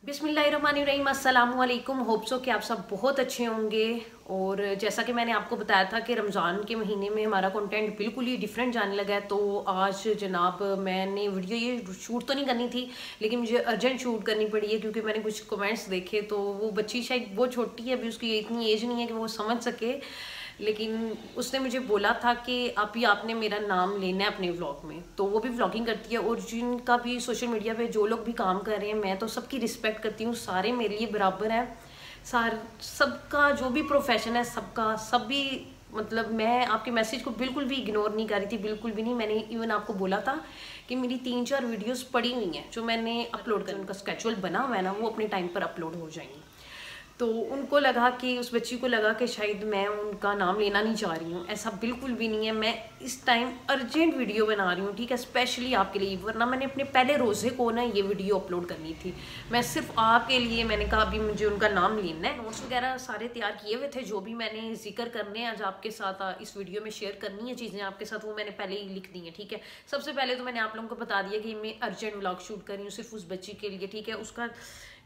बिस्मिल्लाहिर्रहमानिर्रहीम, अस्सलामुअलैकुम। Hope so कि आप सब बहुत अच्छे होंगे। और जैसा कि मैंने आपको बताया था कि रमज़ान के महीने में हमारा कंटेंट बिल्कुल ही डिफरेंट जाने लगा है, तो आज जनाब मैंने वीडियो ये शूट तो नहीं करनी थी, लेकिन मुझे अर्जेंट शूट करनी पड़ी है क्योंकि मैंने कुछ कमेंट्स देखे। तो वो बच्ची शायद बहुत छोटी है, अभी उसकी इतनी एज नहीं है कि वो समझ सके, लेकिन उसने मुझे बोला था कि अभी आपने मेरा नाम लेना है अपने व्लॉग में। तो वो भी व्लॉगिंग करती है, और जिनका भी सोशल मीडिया पे जो लोग भी काम कर रहे हैं, मैं तो सबकी रिस्पेक्ट करती हूँ, सारे मेरे लिए बराबर हैं। सबका जो भी प्रोफेशन है, सबका सब भी, मतलब मैं आपके मैसेज को बिल्कुल भी इग्नोर नहीं कर रही थी, बिल्कुल भी नहीं। मैंने इवन आपको बोला था कि मेरी 3-4 वीडियोस पड़ी हुई हैं जो मैंने अपलोड कर, उनका स्केड्यूल बना हुआ है ना, वो अपने टाइम पर अपलोड हो जाएंगी। तो उनको लगा कि, उस बच्ची को लगा कि शायद मैं उनका नाम लेना नहीं चाह रही हूँ। ऐसा बिल्कुल भी नहीं है। मैं इस टाइम अर्जेंट वीडियो बना रही हूँ, ठीक है, स्पेशली आपके लिए, वरना मैंने अपने पहले रोज़े को ना ये वीडियो अपलोड करनी थी। मैं सिर्फ आपके लिए, मैंने कहा अभी मुझे उनका नाम लेना है। नोट्स वगैरह सारे तैयार किए हुए थे, जो भी मैंने जिक्र करने हैं आज आपके साथ इस वीडियो में शेयर करनी है चीज़ें आपके साथ, वो मैंने पहले ही लिख दी हैं, ठीक है। सबसे पहले तो मैंने आप लोगों को बता दिया कि मैं अर्जेंट व्लॉग शूट कर रही हूँ सिर्फ उस बच्ची के लिए, ठीक है। उसका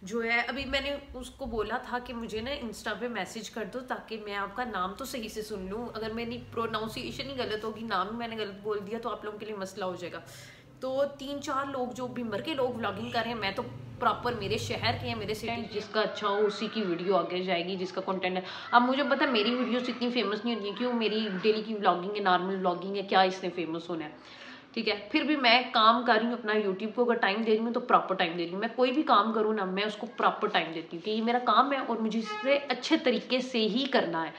जो है, अभी मैंने उसको बोला था कि मुझे ना इंस्टा पे मैसेज कर दो ताकि मैं आपका नाम तो सही से सुन लूँ। अगर मेरी प्रोनाउंसिएशन ही गलत होगी, नाम ही मैंने गलत बोल दिया, तो आप लोगों के लिए मसला हो जाएगा। तो 3-4 लोग जो बिम्बर के लोग व्लॉगिंग कर रहे हैं, मैं तो प्रॉपर मेरे शहर के हैं, मेरे सिटी, जिसका अच्छा हो उसी की वीडियो आगे जाएगी, जिसका कंटेंट है। अब मुझे पता है मेरी वीडियोस इतनी फेमस नहीं होती हैं, क्यों, मेरी डेली की व्लॉगिंग है, नॉर्मल व्लॉगिंग है, क्या इसने फेमस होना है, ठीक है। फिर भी मैं काम कर रही हूँ अपना, यूट्यूब को अगर टाइम दे रही हूँ तो प्रॉपर टाइम दे रही हूँ। मैं कोई भी काम करूँ ना, मैं उसको प्रॉपर टाइम देती हूँ कि ये मेरा काम है और मुझे इससे अच्छे तरीके से ही करना है।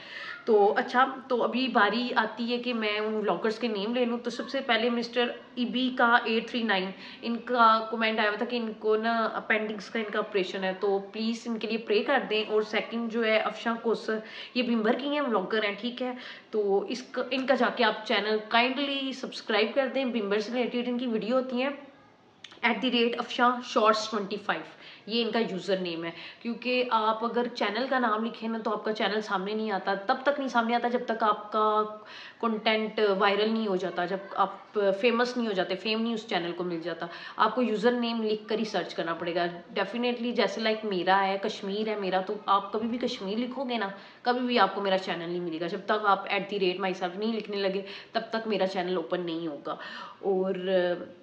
तो अच्छा, तो अभी बारी आती है कि मैं उन व्लॉगर्स के नेम ले लूँ। तो सबसे पहले मिस्टर ईबी का 839, इनका कमेंट आया हुआ था कि इनको ना अपेंडिक्स का इनका ऑपरेशन है, तो प्लीज़ इनके लिए प्रे कर दें। और सेकंड जो है अफशा कोसर, ये बिम्बर की हैं, व्लॉगर हैं, ठीक है। तो इनका जाके आप चैनल काइंडली सब्सक्राइब कर दें। बिम्बर से रिलेटेड इनकी वीडियो होती हैं। @अफशा शॉर्ट्स 25, ये इनका यूज़र नेम है। क्योंकि आप अगर चैनल का नाम लिखें ना, तो आपका चैनल सामने नहीं आता, तब तक नहीं सामने आता जब तक आपका कंटेंट वायरल नहीं हो जाता, जब आप फेमस नहीं हो जाते, फेम नहीं उस चैनल को मिल जाता। आपको यूज़र नेम लिख कर ही सर्च करना पड़ेगा डेफिनेटली। जैसे लाइक मेरा है, कश्मीर है मेरा, तो आप कभी भी कश्मीर लिखोगे ना, कभी भी आपको मेरा चैनल नहीं मिलेगा। जब तक आप @myself नहीं लिखने लगे, तब तक मेरा चैनल ओपन नहीं होगा। और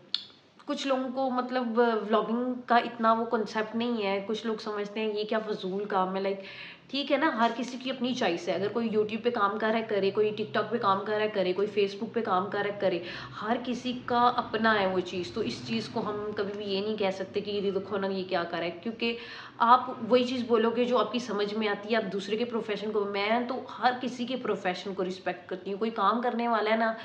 कुछ लोगों को मतलब व्लॉगिंग का इतना वो कॉन्सेप्ट नहीं है, कुछ लोग समझते हैं ये क्या फजूल काम है। लाइक ठीक है ना, हर किसी की अपनी चॉइस है। अगर कोई यूट्यूब पे काम कर रहा है करे, कोई टिकटॉक पे काम कर रहा है करे, कोई फेसबुक पे काम कर रहा है करे, हर किसी का अपना है वो चीज़। तो इस चीज़ को हम कभी भी ये नहीं कह सकते कि ये देखो ना ये क्या कर रहा है, क्योंकि आप वही चीज़ बोलोगे जो आपकी समझ में आती है। आप दूसरे के प्रोफेशन को, मैं तो हर किसी के प्रोफेशन को रिस्पेक्ट करती हूँ। कोई काम करने वाला है ना,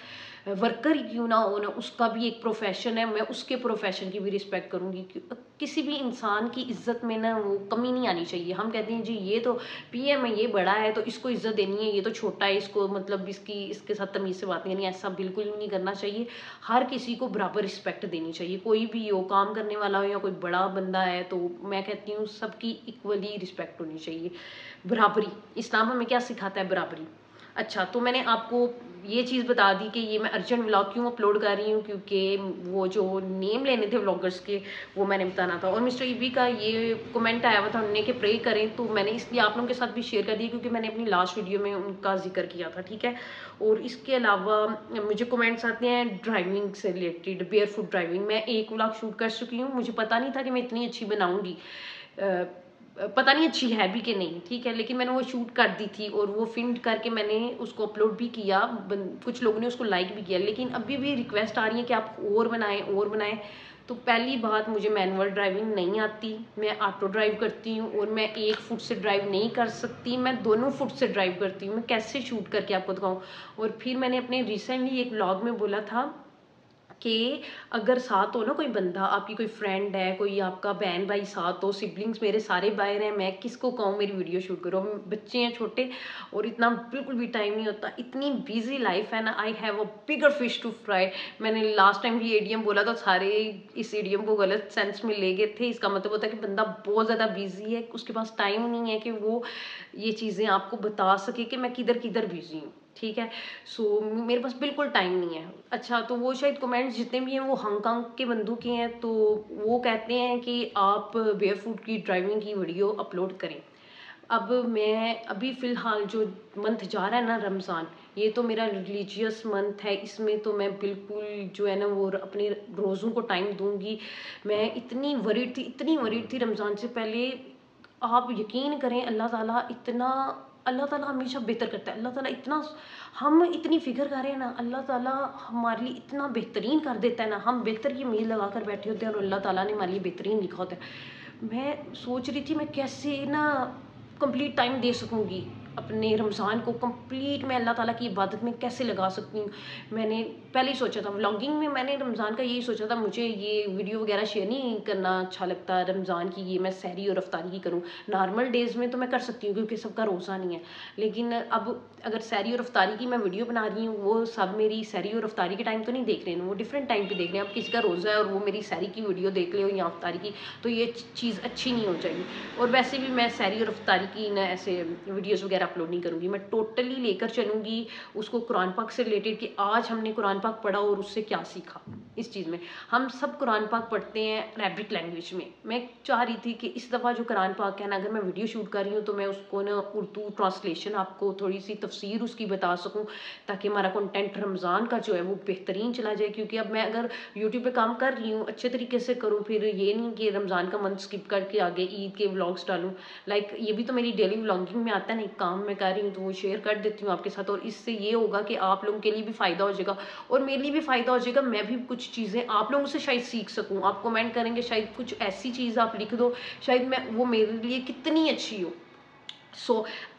वर्कर ही क्यों ना हो ना, उसका भी एक प्रोफेशन है, मैं उसके प्रोफेशन की भी रिस्पेक्ट करूँगी। किसी भी इंसान की इज्जत में ना वो कमी नहीं आनी चाहिए। हम कहते हैं जी ये तो पीएम है, ये बड़ा है तो इसको इज्जत देनी है, ये तो छोटा है, इसको मतलब इसके साथ तमीज़ से बात नहीं करनी, ऐसा बिल्कुल भी नहीं करना चाहिए। हर किसी को बराबर रिस्पेक्ट देनी चाहिए, कोई भी हो, काम करने वाला हो या कोई बड़ा बंदा है, तो मैं कहती हूँ सबकी इक्वली रिस्पेक्ट होनी चाहिए। बराबरी, इस्लाम हमें क्या सिखाता है, बराबरी। अच्छा, तो मैंने आपको ये चीज़ बता दी कि ये मैं अर्जेंट व्लॉग क्यों अपलोड कर रही हूँ, क्योंकि वो जो नेम लेने थे व्लॉगर्स के, वो मैंने बताना था। और मिस्टर ईबी का ये कमेंट आया हुआ था उन्होंने कि प्रे करें, तो मैंने इसलिए आप लोगों के साथ भी शेयर कर दिया क्योंकि मैंने अपनी लास्ट वीडियो में उनका जिक्र किया था, ठीक है। और इसके अलावा मुझे कमेंट्स आते हैं ड्राइविंग से रिलेटेड, बेयर फुट ड्राइविंग। मैं एक व्लॉग शूट कर चुकी हूँ, मुझे पता नहीं था कि मैं इतनी अच्छी बनाऊँगी, पता नहीं अच्छी है भी कि नहीं, ठीक है, लेकिन मैंने वो शूट कर दी थी और वो फिल्म करके मैंने उसको अपलोड भी किया। कुछ लोगों ने उसको लाइक भी किया, लेकिन अभी भी रिक्वेस्ट आ रही है कि आप और बनाएं और बनाएं। तो पहली बात, मुझे मैनुअल ड्राइविंग नहीं आती, मैं ऑटो ड्राइव करती हूँ, और मैं एक फुट से ड्राइव नहीं कर सकती, मैं दोनों फुट से ड्राइव करती हूँ। मैं कैसे शूट करके आपको दिखाऊँ। और फिर मैंने अपने रिसेंटली एक व्लॉग में बोला था कि अगर साथ हो ना कोई बंदा, आपकी कोई फ्रेंड है, कोई आपका बहन भाई साथ हो, सिबलिंग्स मेरे सारे बाहर हैं, मैं किसको कहूँ मेरी वीडियो शूट करो। बच्चे हैं छोटे और इतना बिल्कुल भी टाइम नहीं होता, इतनी बिजी लाइफ है ना। I have a bigger fish to fry. मैंने लास्ट टाइम भी एडीएम बोला तो सारे इस एडीएम को गलत सेंस में ले गए थे। इसका मतलब होता है कि बंदा बहुत ज़्यादा बिजी है, उसके पास टाइम नहीं है कि वो ये चीज़ें आपको बता सके कि मैं किधर किधर बिजी हूँ, ठीक है। सो मेरे पास बिल्कुल टाइम नहीं है। अच्छा, तो वो शायद कमेंट्स जितने भी हैं वो हांगकांग के बंदों के हैं, तो वो कहते हैं कि आप बेयरफुट की ड्राइविंग की वीडियो अपलोड करें। अब मैं अभी फ़िलहाल जो मंथ जा रहा है ना रमज़ान, ये तो मेरा रिलीजियस मंथ है, इसमें तो मैं बिल्कुल जो है ना वो अपने रोज़ों को टाइम दूँगी। मैं इतनी वरीड थी रमज़ान से पहले, आप यकीन करें अल्लाह ताला हमेशा बेहतर करता है। अल्लाह ताला इतना हम इतनी फ़िक्र कर रहे हैं ना, अल्लाह ताला हमारे लिए इतना बेहतरीन कर देता है ना, हम बेहतर की उम्मीद लगा कर बैठे होते हैं और अल्लाह ताला ने हमारे लिए बेहतरीन लिखा होता है। मैं सोच रही थी मैं कैसे ना कंप्लीट टाइम दे सकूँगी अपने रमज़ान को, कंप्लीट मैं अल्लाह ताला की इबादत में कैसे लगा सकती हूँ। मैंने पहले ही सोचा था व्लॉगिंग में, मैंने रमज़ान का यही सोचा था, मुझे ये वीडियो वगैरह शेयर नहीं करना अच्छा लगता रमज़ान की, ये मैं सहरी और अफ्तारी की करूँ। नॉर्मल डेज़ में तो मैं कर सकती हूँ क्योंकि सबका रोज़ा नहीं है, लेकिन अब अगर सहरी और अफ्तारी की मैं वीडियो बना रही हूँ, वो सब मेरी सहरी और अफ्तारी के टाइम तो नहीं देख रहे हैं, वो डिफरेंट टाइम पे देख रहे हैं। अब किसी का रोज़ा है और वो मेरी सहरी की वीडियो देख ले या अफ्तारी की, तो ये चीज़ अच्छी नहीं हो जाएगी। और वैसे भी मैं सहरी और अफ्तारी की ना ऐसे वीडियोस वगैरह अपलोड नहीं करूँगी, मैं टोटली लेकर चलूँगी उसको कुरान पाक से रिलेटेड कि आज हमने कुरान पाक पढ़ा और उससे क्या सीखा। इस चीज़ में हम सब कुरान पाक पढ़ते हैं अरबिक लैंग्वेज में। मैं चाह रही थी कि इस दफ़ा जो कुरान पाक है ना, अगर मैं वीडियो शूट कर रही हूँ तो मैं उसको ना उर्दू ट्रांसलेशन आपको थोड़ी सी तफसीर उसकी बता सकूँ, ताकि हमारा कंटेंट रमज़ान का जो है वो बेहतरीन चला जाए। क्योंकि अब मैं अगर यूट्यूब पे काम कर रही हूँ अच्छे तरीके से करूँ, फिर ये नहीं कि रमज़ान का मंथ स्किप करके आगे ईद के व्लॉग्स डालूँ। लाइक ये भी तो मेरी डेली व्लॉगिंग में आता है ना, एक काम मैं कर रही हूँ तो वो शेयर कर देती हूँ आपके साथ, और इससे ये होगा कि आप लोगों के लिए भी फ़ायदा हो जाएगा और मेरे लिए भी फ़ायदा हो जाएगा। मैं भी कुछ चीज़ें आप लोगों से शायद सीख सकूँ। आप कमेंट करेंगे, शायद कुछ ऐसी चीज़ आप लिख दो, शायद मैं वो मेरे लिए कितनी अच्छी हो।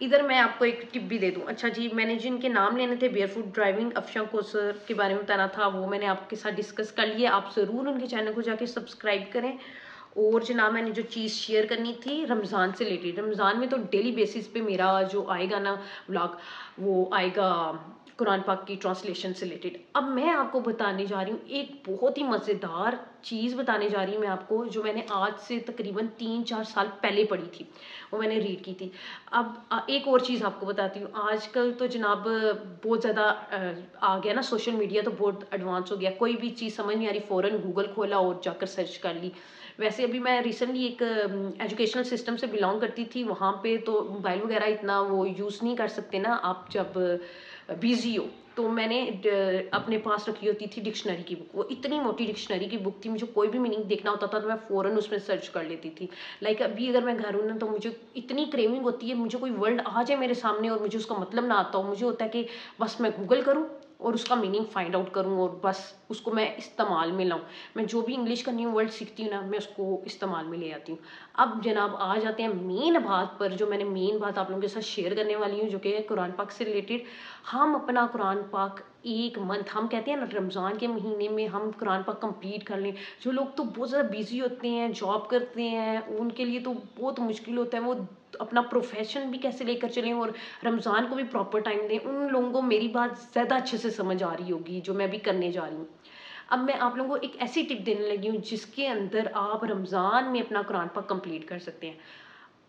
इधर मैं आपको एक टिप भी दे दूं। अच्छा जी, मैंने जिनके नाम लेने थे बेयरफुट ड्राइविंग अफशा कोसर के बारे में बताना था, वो मैंने आपके साथ डिस्कस कर लिया। आप ज़रूर उनके चैनल को जाके सब्सक्राइब करें। और जनाब मैंने जो चीज़ शेयर करनी थी रमज़ान से रिलेटेड, रमज़ान में तो डेली बेसिस पे मेरा जो आएगा ना व्लॉग, वो आएगा कुरान पाक की ट्रांसलेशन से रिलेटेड। अब मैं आपको बताने जा रही हूँ एक बहुत ही मज़ेदार चीज़ बताने जा रही हूँ मैं आपको, जो मैंने आज से तकरीबन 3-4 साल पहले पढ़ी थी, वो मैंने रीड की थी। अब एक और चीज़ आपको बताती हूँ। आजकल तो जनाब बहुत ज़्यादा आ गया ना, सोशल मीडिया तो बहुत एडवांस हो गया। कोई भी चीज़ समझ नहीं आ रही, फ़ौरन गूगल खोला और जाकर सर्च कर ली। वैसे अभी मैं रिसेंटली एक एजुकेशनल सिस्टम से बिलोंग करती थी, वहाँ पे तो मोबाइल वगैरह इतना वो यूज़ नहीं कर सकते ना आप जब बिज़ी हो। तो मैंने अपने पास रखी होती थी डिक्शनरी की बुक। वो इतनी मोटी डिक्शनरी की बुक थी, मुझे कोई भी मीनिंग देखना होता था तो मैं फ़ौरन उसमें सर्च कर लेती थी। लाइक अभी अगर मैं घर हूँ ना, तो मुझे इतनी क्रेविंग होती है, मुझे कोई वर्ड आ जाए मेरे सामने और मुझे उसका मतलब ना आता हो, मुझे होता है कि बस मैं गूगल करूँ और उसका मीनिंग फाइंड आउट करूँ और बस उसको मैं इस्तेमाल में लाऊं। मैं जो भी इंग्लिश का न्यू वर्ड सीखती हूँ ना, मैं उसको इस्तेमाल में ले आती हूँ। अब जनाब आ जाते हैं मेन बात पर, जो मैंने मेन बात आप लोगों के साथ शेयर करने वाली हूँ, जो कि है कुरान पाक से रिलेटेड। हम अपना कुरान पाक एक मंथ, हम कहते हैं ना रमज़ान के महीने में हम कुरान पाक कंप्लीट कर लें। जो लोग तो बहुत ज़्यादा बिजी होते हैं, जॉब करते हैं, उनके लिए तो बहुत मुश्किल होता है, वो अपना प्रोफेशन भी कैसे लेकर चलें और रमज़ान को भी प्रॉपर टाइम दें। उन लोगों को मेरी बात ज़्यादा अच्छे से समझ आ रही होगी जो मैं भी करने जा रही हूँ। अब मैं आप लोगों को एक ऐसी टिप देने लगी हूँ जिसके अंदर आप रमज़ान में अपना कुरान पाक कंप्लीट कर सकते हैं।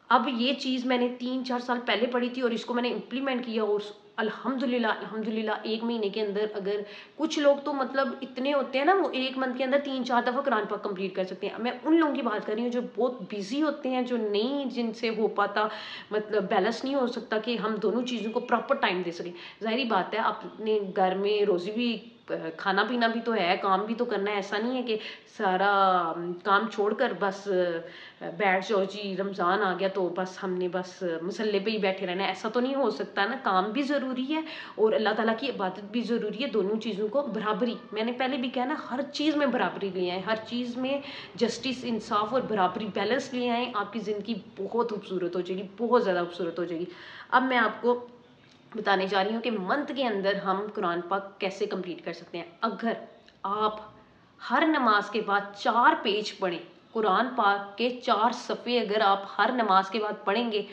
अब ये चीज़ मैंने 3-4 साल पहले पढ़ी थी और इसको मैंने इम्प्लीमेंट किया, और अल्हम्दुलिल्लाह 1 महीने के अंदर, अगर कुछ लोग तो मतलब इतने होते हैं ना, वो 1 मंथ के अंदर 3-4 दफ़ा कुरान पाक कंप्लीट कर सकते हैं। मैं उन लोगों की बात कर रही हूँ जो बहुत बिजी होते हैं, जो नहीं, जिनसे हो पाता, मतलब बैलेंस नहीं हो सकता कि हम दोनों चीज़ों को प्रॉपर टाइम दे सकें। ज़ाहिर बात है, अपने घर में रोज़ी भी खाना पीना भी तो है, काम भी तो करना है। ऐसा नहीं है कि सारा काम छोड़कर बस बैठ जाओ जी, रमज़ान आ गया तो बस हमने बस मसल्ले पे ही बैठे रहना है। ऐसा तो नहीं हो सकता ना, काम भी ज़रूरी है और अल्लाह ताला की इबादत भी ज़रूरी है। दोनों चीज़ों को बराबरी, मैंने पहले भी कहा ना, हर चीज़ में बराबरी ले आएँ, हर चीज़ में जस्टिस, इंसाफ और बराबरी, बैलेंस ले आएँ, आपकी ज़िंदगी बहुत खूबसूरत हो जाएगी, बहुत ज़्यादा खूबसूरत हो जाएगी। अब मैं आपको बताने जा रही हूँ कि मंथ के अंदर हम कुरान पाक कैसे कंप्लीट कर सकते हैं। अगर आप हर नमाज के बाद 4 पेज पढ़ें, कुरान पाक के 4 सफ़े अगर आप हर नमाज के बाद पढ़ेंगे,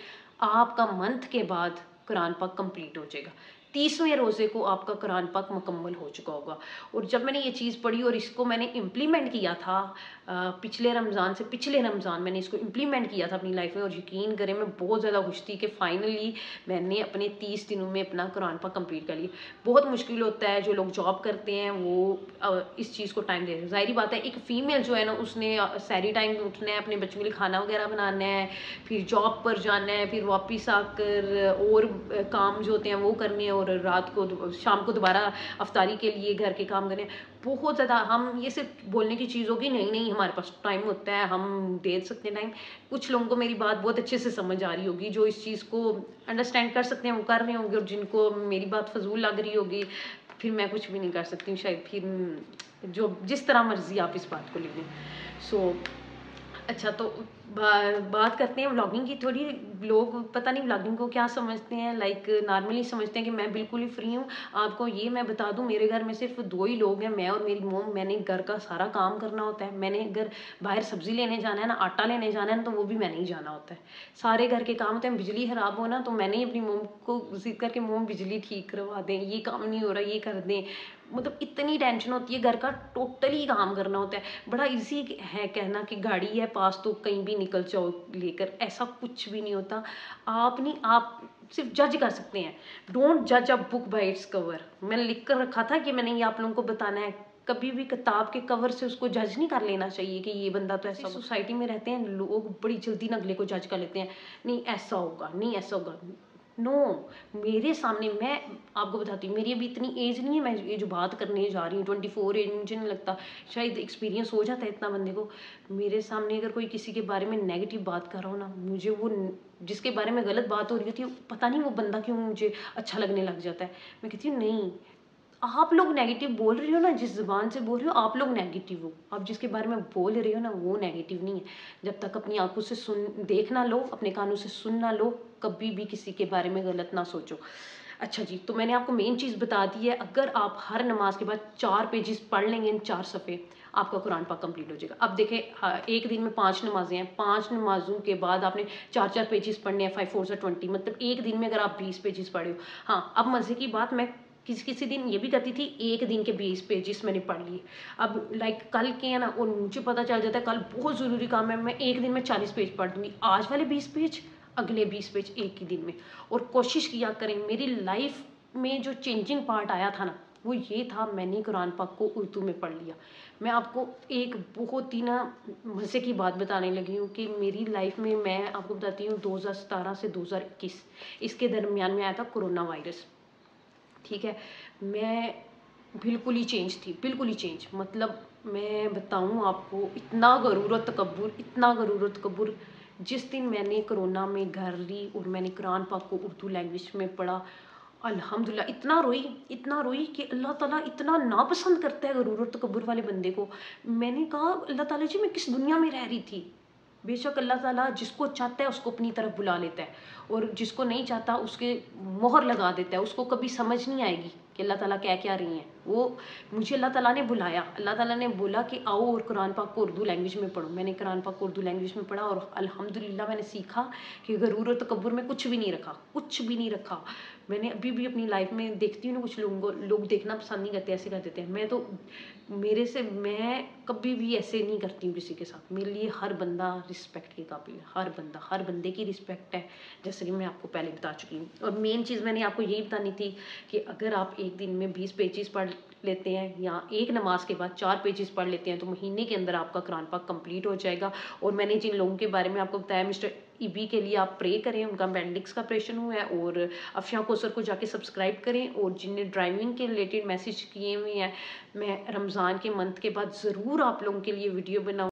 आपका मंथ के बाद कुरान पाक कंप्लीट हो जाएगा। 30वें रोज़े को आपका कुरान पाक मुकम्मल हो चुका होगा। और जब मैंने ये चीज़ पढ़ी और इसको मैंने इम्प्लीमेंट किया था पिछले रमज़ान से पिछले रमज़ान मैंने इसको इम्प्लीमेंट किया था अपनी लाइफ में, और यकीन करें मैं बहुत ज़्यादा खुश थी कि फाइनली मैंने अपने 30 दिनों में अपना कुरान पाक कंप्लीट कर लिया। बहुत मुश्किल होता है, जो लोग जॉब करते हैं वो इस चीज़ को टाइम दे रहे हैं। ज़ाहिर बात है, एक फ़ीमेल जो है ना, उसने सहरी टाइम में उठना है, अपने बच्चों के लिए खाना वगैरह बनाना है, फिर जॉब पर जाना है, फिर वापस आकर और काम जो होते हैं वो करने हैं, और रात को शाम को दोबारा अफ्तारी के लिए घर के काम करने हैं। बहुत ज़्यादा हम ये सिर्फ बोलने की चीज़ होगी, नहीं नहीं हमारे पास टाइम होता है, हम दे सकते हैं टाइम। कुछ लोगों को मेरी बात बहुत अच्छे से समझ आ रही होगी, जो इस चीज़ को अंडरस्टैंड कर सकते हैं वो कर रहे होंगे, और जिनको मेरी बात फजूल लग रही होगी फिर मैं कुछ भी नहीं कर सकती हूँ शायद, फिर जो जिस तरह मर्जी आप इस बात को ले लें। सो अच्छा, तो बात करते हैं व्लॉगिंग की थोड़ी। लोग पता नहीं व्लॉगिंग को क्या समझते हैं, लाइक नॉर्मली समझते हैं कि मैं बिल्कुल ही फ्री हूँ। आपको ये मैं बता दूँ, मेरे घर में सिर्फ 2 ही लोग हैं, मैं और मेरी मोम। मैंने घर का सारा काम करना होता है। मैंने अगर बाहर सब्जी लेने जाना है ना, आटा लेने जाना है ना, तो वो भी मैंने ही जाना होता है। सारे घर के काम होते हैं। बिजली खराब हो ना, तो मैंने ही अपनी मोम को जिद करके, मोम बिजली ठीक करवा दें, ये काम नहीं हो रहा ये कर दें। मतलब इतनी टेंशन होती है, घर का टोटली काम करना होता है। बड़ा इजी है कहना कि गाड़ी है पास तो कहीं भी निकल जाओ लेकर, ऐसा कुछ भी नहीं होता। आप सिर्फ जज कर सकते हैं। डोंट जज a book by its cover. मैंने लिख कर रखा था कि मैंने ये आप लोगों को बताना है। कभी भी किताब के कवर से उसको जज नहीं कर लेना चाहिए कि ये बंदा तो ऐसा। सोसाइटी में रहते हैं लोग, बड़ी जल्दी अगले को जज कर लेते हैं, नहीं ऐसा होगा, नहीं ऐसा होगा। नो, मेरे सामने, मैं आपको बताती हूँ, मेरी अभी इतनी एज नहीं है, मैं ये जो बात करने जा रही हूँ 24 एज, मुझे नहीं लगता शायद एक्सपीरियंस हो जाता है इतना बंदे को। मेरे सामने अगर कोई किसी के बारे में नेगेटिव बात कर रहा हो ना, मुझे वो जिसके बारे में गलत बात हो रही होती है, पता नहीं वो बंदा क्यों मुझे अच्छा लगने लग जाता है। मैं कहती हूँ नहीं, आप लोग नेगेटिव बोल रहे हो ना, जिस जुबान से बोल रहे हो आप लोग नेगेटिव हो। आप जिसके बारे में बोल रहे हो ना वो नेगेटिव नहीं है। जब तक अपनी आंखों से देख ना लो, अपने कानों से सुन ना लो, कभी भी किसी के बारे में गलत ना सोचो। अच्छा जी, तो मैंने आपको मेन चीज़ बता दी है। अगर आप हर नमाज के बाद 4 पेजेस पढ़ लेंगे, इन 4 सफ़े, आपका कुरान पाक कंप्लीट हो जाएगा। अब देखें, एक दिन में 5 नमाजें हैं, 5 नमाजों के बाद आपने 4-4 पेजेस पढ़ने हैं। 5 4 से 20, मतलब एक दिन में अगर आप 20 पेजेस पढ़े हो। हाँ, अब मज़े की बात, मैं किसी दिन ये भी करती थी, एक दिन के 20 पेजेस मैंने पढ़ लिए। अब लाइक कल के है ना, और मुझे पता चल जाता है कल बहुत ज़रूरी काम है, मैं एक दिन में 40 पेज पढ़ दूँगी। आज वाले 20 पेज, अगले 20 पेज एक ही दिन में। और कोशिश किया करें, मेरी लाइफ में जो चेंजिंग पार्ट आया था ना, वो ये था, मैंने कुरान पाक को उर्दू में पढ़ लिया। मैं आपको एक बहुत ही ना मज़े की बात बताने लगी हूँ कि मेरी लाइफ में, मैं आपको बताती हूँ, 2017 से 2021 इसके दरमियान में आया था कोरोना वायरस। ठीक है, मैं बिल्कुल ही चेंज थी, बिल्कुल ही चेंज। मतलब मैं बताऊँ आपको, इतना गरूर और तकब्बुर, इतना गरूर और तकब्बुर। जिस दिन मैंने कोरोना में घर ली और मैंने कुरान पाक को उर्दू लैंग्वेज में पढ़ा, अल्हम्दुलिल्लाह इतना रोई कि अल्लाह ताला इतना नापसंद करता है गरूर और तकब्बुर वाले बंदे को। मैंने कहा अल्लाह ताला जी, मैं किस दुनिया में रह रही थी। बेशक अल्लाह ताला जिसको चाहता है उसको अपनी तरफ बुला लेता है, और जिसको नहीं चाहता उसके मोहर लगा देता है। उसको कभी समझ नहीं आएगी कि अल्लाह ताला क्या रही हैं वो। मुझे अल्लाह ताला ने बुलाया, अल्लाह ताला ने बोला कि आओ और कुरान पाक को उर्दू लैंग्वेज में पढ़ो। मैंने कुरान पाक को उर्दू लैंग्वेज में पढ़ा, और अल्हम्दुलिल्लाह मैंने सीखा कि गरूर और तकब्बुर में कुछ भी नहीं रखा, कुछ भी नहीं रखा। मैंने अभी भी अपनी लाइफ में देखती हूँ ना, कुछ लोगों को लोग देखना पसंद नहीं करते, ऐसे कर देते हैं। मैं तो मैं कभी भी ऐसे नहीं करती हूँ किसी के साथ। मेरे लिए हर बंदा रिस्पेक्ट के काबिल है, हर बंदे की रिस्पेक्ट है, जैसे कि मैं आपको पहले बता चुकी हूँ। और मेन चीज़ मैंने आपको यही बतानी थी कि अगर आप एक दिन में 20 पेजेस पढ़ लेते हैं, या एक नमाज के बाद 4 पेजेस पढ़ लेते हैं, तो महीने के अंदर आपका कुरान पाक कंप्लीट हो जाएगा। और मैंने जिन लोगों के बारे में आपको बताया, मिस्टर ईबी के लिए आप प्रे करें, उनका अपेंडिक्स का ऑपरेशन हुआ है। और अफशा कोसर को जाके सब्सक्राइब करें। और जिनने ड्राइविंग के रिलेटेड मैसेज किए हुए हैं, मैं रमज़ान के मंथ के बाद ज़रूर आप लोगों के लिए वीडियो बनाऊँ।